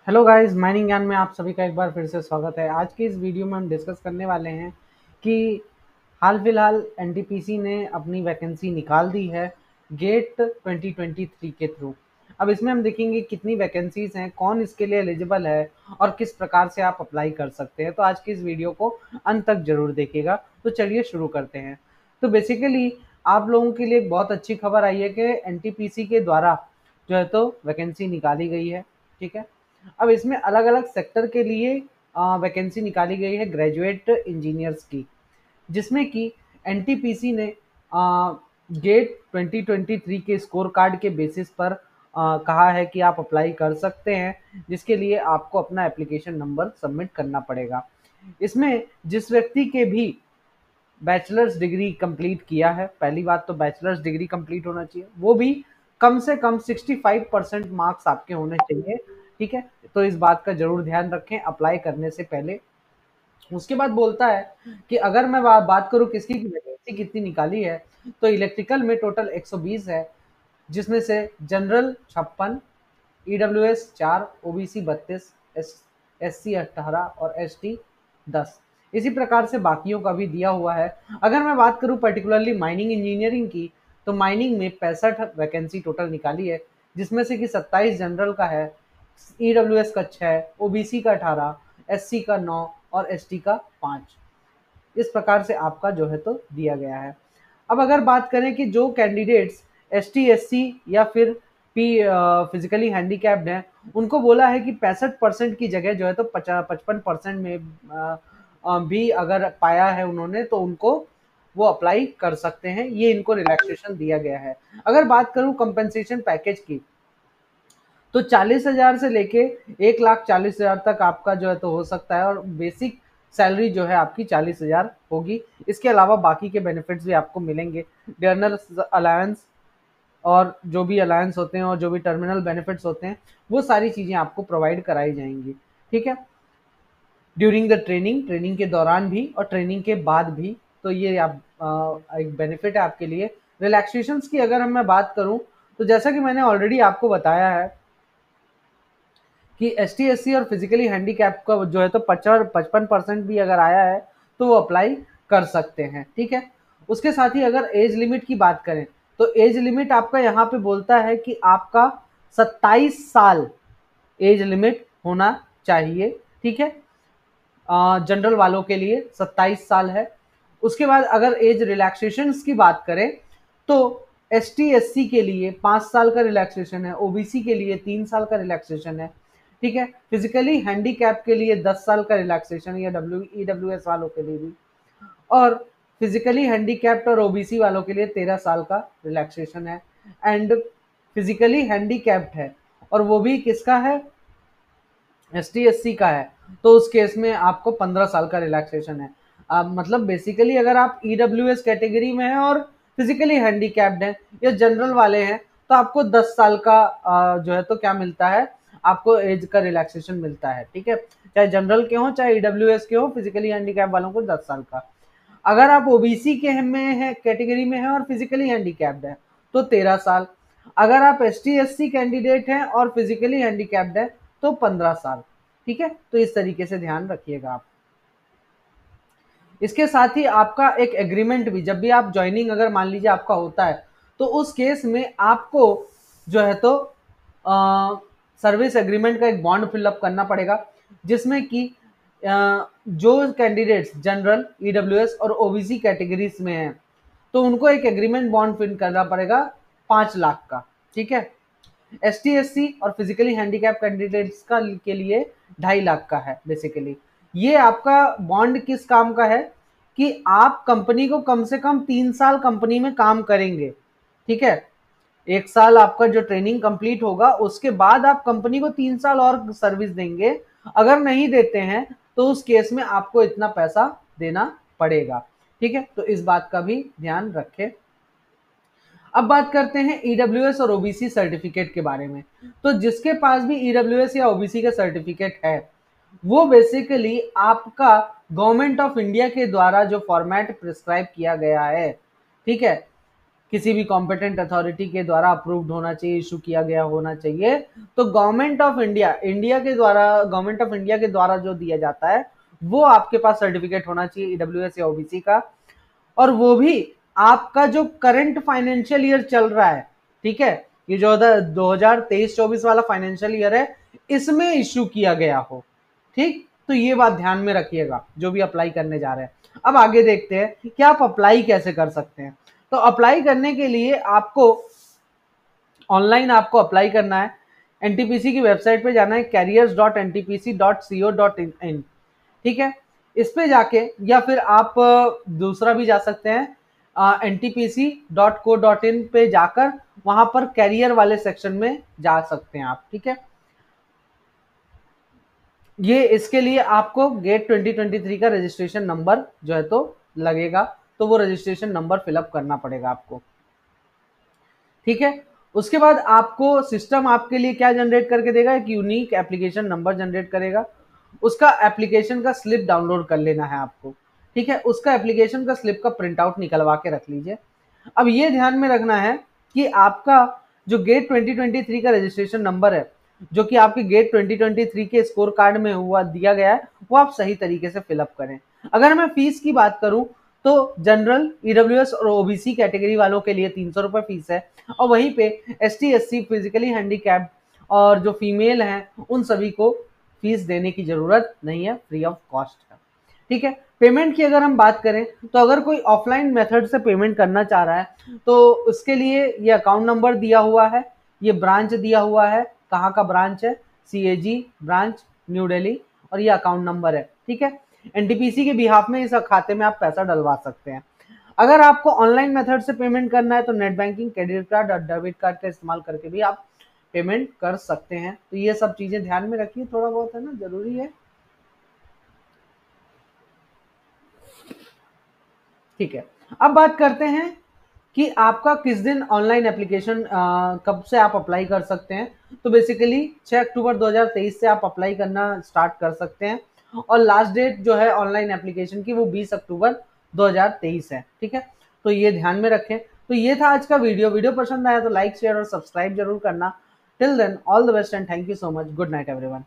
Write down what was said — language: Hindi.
हेलो गाइस, माइनिंग ज्ञान में आप सभी का एक बार फिर से स्वागत है। आज की इस वीडियो में हम डिस्कस करने वाले हैं कि हाल फिलहाल एनटीपीसी ने अपनी वैकेंसी निकाल दी है गेट 2023 के थ्रू। अब इसमें हम देखेंगे कितनी वैकेंसीज हैं, कौन इसके लिए एलिजिबल है और किस प्रकार से आप अप्लाई कर सकते हैं। तो आज की इस वीडियो को अंत तक जरूर देखिएगा। तो चलिए शुरू करते हैं। तो बेसिकली आप लोगों के लिए एक बहुत अच्छी खबर आई है कि एनटीपीसी के द्वारा जो है तो वैकेंसी निकाली गई है। ठीक है, अब इसमें अलग अलग सेक्टर के लिए वैकेंसी निकाली गई है ग्रेजुएट इंजीनियर्स की, जिसमें कि एनटीपीसी ने गेट 2023 के स्कोर कार्ड के बेसिस पर कहा है कि आप अप्लाई कर सकते हैं, जिसके लिए आपको अपना एप्लीकेशन नंबर सबमिट करना पड़ेगा। इसमें जिस व्यक्ति के भी बैचलर्स डिग्री कंप्लीट किया है, पहली बात तो बैचलर्स डिग्री कंप्लीट होना चाहिए, वो भी कम से कम 65% मार्क्स आपके होने चाहिए। ठीक है, तो इस बात का जरूर ध्यान रखें अप्लाई करने से पहले। उसके बाद बोलता है कि अगर मैं बात करूं किसकी वैकेंसी कितनी निकाली है, तो इलेक्ट्रिकल में टोटल 120 है, जिसमें से जनरल 56, ईडब्ल्यूएस 4, ओबीसी 32, एससी 18 और एसटी 10। इसी प्रकार से बाकियों का भी दिया हुआ है। अगर मैं बात करूं पर्टिकुलरली माइनिंग इंजीनियरिंग की, तो माइनिंग में 65 वैकेंसी टोटल निकाली है, जिसमें से कि 27 जनरल का है, ईडब्ल्यूएस का 6, ओबीसी का 18, एससी का 9 और एसटी का 5। इस प्रकार से आपका जो है तो दिया गया है। अब अगर बात करें कि जो कैंडिडेट्स एसटी एससी या फिर पी फिजिकली हैंडीकैप्ड हैं, उनको बोला है कि 65% की जगह जो है तो 55% में भी अगर पाया है उन्होंने, तो उनको वो अप्लाई कर सकते हैं। ये इनको रिलैक्सेशन दिया गया है। अगर बात करूं कंपनसेशन पैकेज की, तो 40,000 से लेके 1,40,000 तक आपका जो है तो हो सकता है, और बेसिक सैलरी जो है आपकी 40,000 होगी। इसके अलावा बाकी के बेनिफिट्स भी आपको मिलेंगे, डियरनल अलायंस और जो भी अलायंस होते हैं और जो भी टर्मिनल बेनिफिट्स होते हैं, वो सारी चीज़ें आपको प्रोवाइड कराई जाएंगी। ठीक है, ड्यूरिंग द ट्रेनिंग के दौरान भी और ट्रेनिंग के बाद भी। तो ये आप एक बेनिफिट है आपके लिए। रिलैक्सेशंस की अगर मैं बात करूं, तो जैसा कि मैंने ऑलरेडी आपको बताया है कि एस टी एस सी और फिजिकली हैंडीकैप का जो है तो 55% भी अगर आया है, तो वो अप्लाई कर सकते हैं। ठीक है, उसके साथ ही अगर एज लिमिट की बात करें, तो एज लिमिट आपका यहाँ पे बोलता है कि आपका 27 साल एज लिमिट होना चाहिए। ठीक है, जनरल वालों के लिए 27 साल है। उसके बाद अगर एज रिलैक्सेशन की बात करें, तो एस टी एस सी के लिए 5 साल का रिलैक्सेशन है, ओबीसी के लिए 3 साल का रिलैक्सेशन है। ठीक है, फिजिकली हैंडीकैप के लिए 10 साल का रिलैक्सेशन, या डब्ल्यू वालों के लिए भी, और फिजिकली हैंडीकैप्ड और ओबीसी वालों के लिए 13 साल का रिलैक्सेशन है। एंड फिजिकली हैंडीकैप्ड है और वो भी किसका है, एस टी एस सी का है, तो उस केस में आपको 15 साल का रिलैक्सेशन है। मतलब बेसिकली अगर आप ईडब्ल्यू एस कैटेगरी में हैं और फिजिकली हैंडीकैप्ड हैं या जनरल वाले हैं, तो आपको 10 साल का जो है तो क्या मिलता है, आपको एज का रिलैक्सेशन मिलता है। ठीक है, चाहे जनरल के हो चाहे ईडब्ल्यू एस के हो, फिजिकली हैंडीकैप वालों को 10 साल का। अगर आप ओबीसी के में है कैटेगरी में है और फिजिकली हैंडीकैप्ड है, तो 13 साल। अगर आप S T S C candidate हैं और फिजिकली हैंडीकैप्ड है, तो 15 साल। ठीक है, तो इस तरीके से ध्यान रखिएगा आप। इसके साथ ही आपका एक एग्रीमेंट भी, जब भी आप ज्वाइनिंग अगर मान लीजिए आपका होता है, तो उस केस में आपको जो है तो सर्विस एग्रीमेंट का एक बॉन्ड फिलअप करना पड़ेगा, जिसमें कि जो कैंडिडेट्स जनरल, ईडब्ल्यूएस और ओबीसी कैटेगरीज में हैं, तो उनको एक एग्रीमेंट बॉन्ड फिल करना पड़ेगा 5 लाख का। ठीक है, एस टी एस सी और फिजिकली हैंडीकैप कैंडिडेट्स का के लिए 2.5 लाख का है बेसिकली। ये आपका बॉन्ड किस काम का है, कि आप कंपनी को कम से कम 3 साल कंपनी में काम करेंगे। ठीक है, 1 साल आपका जो ट्रेनिंग कंप्लीट होगा, उसके बाद आप कंपनी को 3 साल और सर्विस देंगे। अगर नहीं देते हैं, तो उस केस में आपको इतना पैसा देना पड़ेगा। ठीक है, तो इस बात का भी ध्यान रखें। अब बात करते हैं ईडब्ल्यूएस और ओबीसी सर्टिफिकेट के बारे में। तो जिसके पास भी ईडब्ल्यूएस या ओबीसी का सर्टिफिकेट है, वो बेसिकली आपका गवर्नमेंट ऑफ इंडिया के द्वारा जो फॉर्मेट प्रिस्क्राइब किया गया है, ठीक है, किसी भी कॉम्पिटेंट अथॉरिटी के द्वारा अप्रूव्ड होना चाहिए, इशू किया गया होना चाहिए। तो government of India government of India के द्वारा जो दिया जाता है वो आपके पास सर्टिफिकेट होना चाहिए ईडब्ल्यूएस या ओबीसी का, और वो भी आपका जो करंट फाइनेंशियल ईयर चल रहा है, ठीक है, ये जो 2023-24 वाला फाइनेंशियल ईयर है इसमें इश्यू किया गया हो। ठीक, तो ये बात ध्यान में रखिएगा जो भी अप्लाई करने जा रहे हैं। अब आगे देखते हैं कि आप अप्लाई कैसे कर सकते हैं। तो अप्लाई करने के लिए आपको ऑनलाइन आपको अप्लाई करना है, एनटीपीसी की वेबसाइट पे जाना है careers.ntpc.co.in, ठीक है, इस पे जाके, या फिर आप दूसरा भी जा सकते हैं ntpc.co.in पे जाकर वहां पर कैरियर वाले सेक्शन में जा सकते हैं आप, ठीक है। ये इसके लिए आपको गेट 2023 का रजिस्ट्रेशन नंबर जो है तो लगेगा, तो वो रजिस्ट्रेशन नंबर फिलअप करना पड़ेगा आपको, ठीक है। उसके बाद आपको सिस्टम आपके लिए क्या जनरेट करके देगा, एक यूनिक एप्लीकेशन नंबर जनरेट करेगा, उसका एप्लीकेशन का स्लिप डाउनलोड कर लेना है आपको, ठीक है। उसका एप्लीकेशन का स्लिप का प्रिंट आउट निकलवा के रख लीजिए। अब ये ध्यान में रखना है कि आपका जो गेट 2023 का रजिस्ट्रेशन नंबर है, जो कि आपके गेट 2023 के स्कोर कार्ड में हुआ दिया गया है, वो आप सही तरीके से फिलअप करें। अगर मैं फीस की बात करूं तो जनरल, ईडब्ल्यूएस और ओबीसी कैटेगरी वालों के लिए 300 रुपये फीस है, और वहीं पे एसटी एससी फिजिकली हैंडीकैप्ड और जो फीमेल हैं उन सभी को फीस देने की जरूरत नहीं है, फ्री ऑफ कॉस्ट है, ठीक है। पेमेंट की अगर हम बात करें तो अगर कोई ऑफलाइन मेथड से पेमेंट करना चाह रहा है तो उसके लिए ये अकाउंट नंबर दिया हुआ है, ये ब्रांच दिया हुआ है, कहाँ का ब्रांच है, सीएजी ब्रांच न्यू दिल्ली, और ये अकाउंट नंबर है, ठीक है। एनटीपीसी के बिहाफ में इस खाते में आप पैसा डलवा सकते हैं। अगर आपको ऑनलाइन मेथड से पेमेंट करना है तो नेट बैंकिंग, क्रेडिट कार्ड और डेबिट कार्ड का इस्तेमाल करके भी आप पेमेंट कर सकते हैं। तो ये सब चीजें ध्यान में रखिए, थोड़ा बहुत है ना, जरूरी है, ठीक है। अब बात करते हैं कि आपका किस दिन ऑनलाइन एप्लीकेशन कब से आप अप्लाई कर सकते हैं। तो बेसिकली 6 अक्टूबर 2023 से आप अप्लाई करना स्टार्ट कर सकते हैं, और लास्ट डेट जो है ऑनलाइन एप्लीकेशन की वो 20 अक्टूबर 2023 है, ठीक है। तो ये ध्यान में रखें। तो ये था आज का वीडियो पसंद आया तो लाइक शेयर और सब्सक्राइब जरूर करना। Till then all the best and thank you so much, good night everyone.